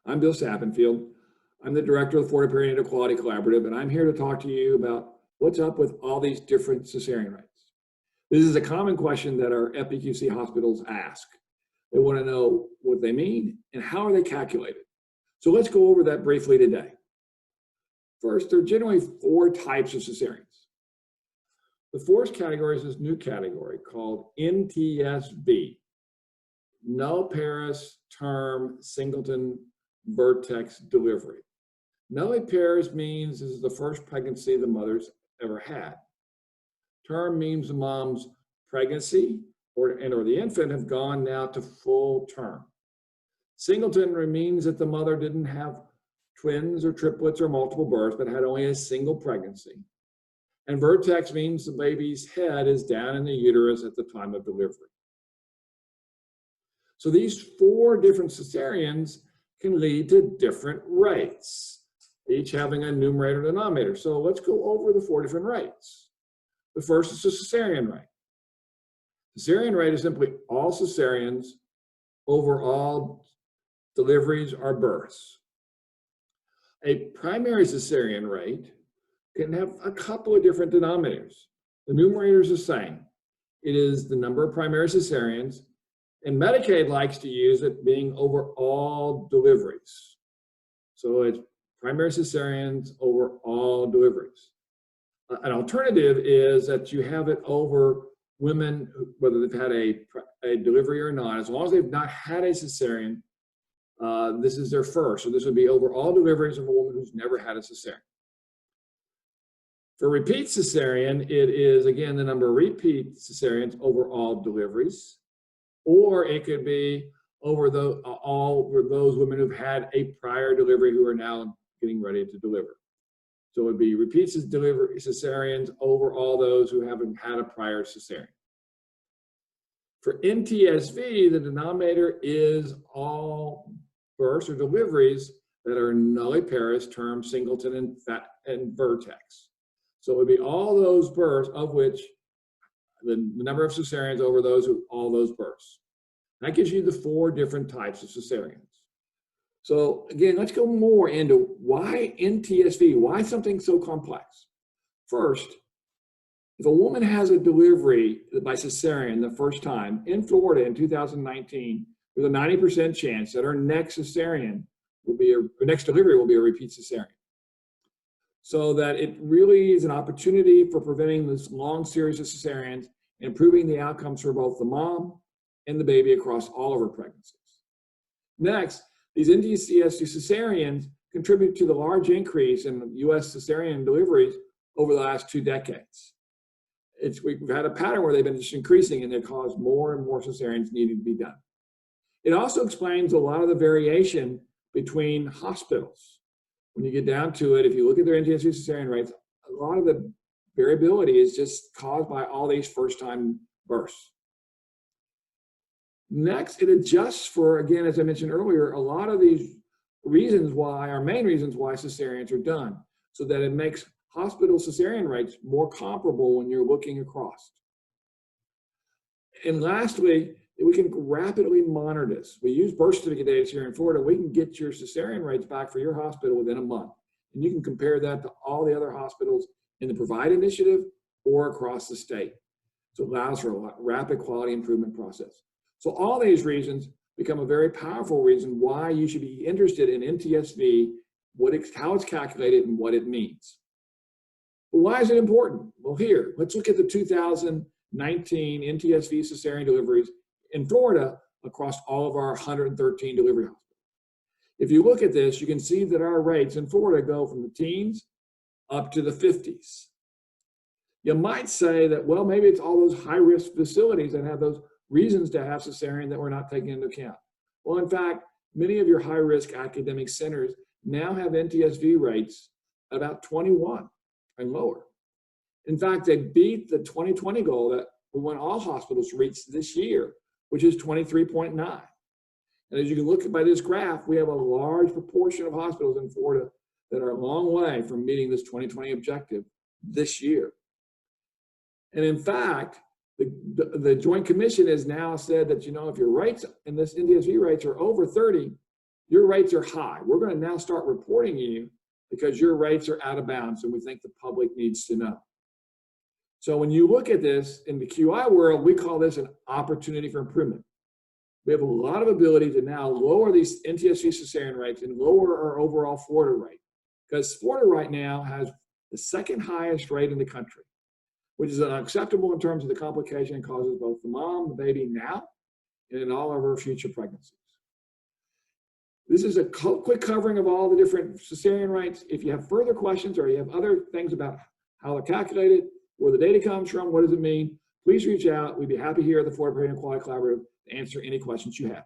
I'm Bill Sappenfield. I'm the director of the Florida Perinatal Quality Collaborative, and I'm here to talk to you about what's up with all these different cesarean rates. This is a common question that our FPQC hospitals ask. They want to know what they mean and how are they calculated. So let's go over that briefly today. First, there are generally 4 types of cesareans. The fourth category is this new category called NTSV, nulliparous term singleton vertex delivery. Nulliparous means this is the first pregnancy the mother's ever had. Term means the mom's pregnancy or the infant have gone now to full term. Singleton means that the mother didn't have twins or triplets or multiple births, but had only a single pregnancy. And vertex means the baby's head is down in the uterus at the time of delivery. So these 4 different cesareans can lead to different rates, each having a numerator and denominator. So let's go over the 4 different rates. The first is the cesarean rate. Cesarean rate is simply all cesareans over all deliveries or births. A primary cesarean rate can have a couple of different denominators. The numerator is the same. It is the number of primary cesareans, and Medicaid likes to use it being over all deliveries. So it's primary cesareans over all deliveries. An alternative is that you have it over women, whether they've had a delivery or not, as long as they've not had a cesarean, this is their first. So this would be over all deliveries of a woman who's never had a cesarean. For repeat cesarean, it is, again, the number of repeat cesareans over all deliveries, or it could be over those women who've had a prior delivery who are now getting ready to deliver. So it would be repeat cesareans over all those who haven't had a prior cesarean. For NTSV, the denominator is all births or deliveries that are nulliparous term singleton and vertex. So it would be all those births of which the number of cesareans over all those births. That gives you the 4 different types of cesareans. So again, let's go more into why NTSV, why something so complex. First, if a woman has a delivery by cesarean the first time in Florida in 2019, there's a 90% chance that her next cesarean will be next delivery will be a repeat cesarean. So that it really is an opportunity for preventing this long series of cesareans and improving the outcomes for both the mom and the baby across all of her pregnancies. Next, these NTSV cesareans contribute to the large increase in U.S. cesarean deliveries over the last 2 decades. We've had a pattern where they've been just increasing, and they cause more and more cesareans needing to be done. It also explains a lot of the variation between hospitals. When you get down to it, if you look at their NTSV cesarean rates, a lot of the variability is just caused by all these first-time births. Next, it adjusts for, again, as I mentioned earlier, a lot of these reasons why, our main reasons why cesareans are done, so that it makes hospital cesarean rates more comparable when you're looking across. And lastly, we can rapidly monitor this. We use birth certificate data here in Florida. We can get your cesarean rates back for your hospital within a month. And you can compare that to all the other hospitals in the Provide Initiative or across the state. So it allows for a rapid quality improvement process. So all these reasons become a very powerful reason why you should be interested in NTSV, how it's calculated and what it means. But why is it important? Well, here, let's look at the 2019 NTSV cesarean deliveries in Florida across all of our 113 delivery hospitals. If you look at this, you can see that our rates in Florida go from the teens up to the 50s. You might say that, well, maybe it's all those high-risk facilities that have those reasons to have cesarean that we're not taking into account. Well, in fact, many of your high-risk academic centers now have NTSV rates at about 21 and lower. In fact, they beat the 2020 goal that we want all hospitals to reach this year, which is 23.9. And as you can look by this graph, we have a large proportion of hospitals in Florida that are a long way from meeting this 2020 objective this year. And in fact, the Joint Commission has now said that, if your rates and this NTSV rates are over 30, your rates are high. We're going to now start reporting you because your rates are out of bounds, and we think the public needs to know. So when you look at this in the QI world, we call this an opportunity for improvement. We have a lot of ability to now lower these NTSV cesarean rates and lower our overall Florida rate, because Florida right now has the second highest rate in the country, which is unacceptable in terms of the complication it causes both the mom, the baby now, and in all of her future pregnancies. This is a quick covering of all the different cesarean rates. If you have further questions or you have other things about how they're calculated, where the data comes from, what does it mean, please reach out. We'd be happy here at the Florida Perinatal Quality Collaborative to answer any questions you have.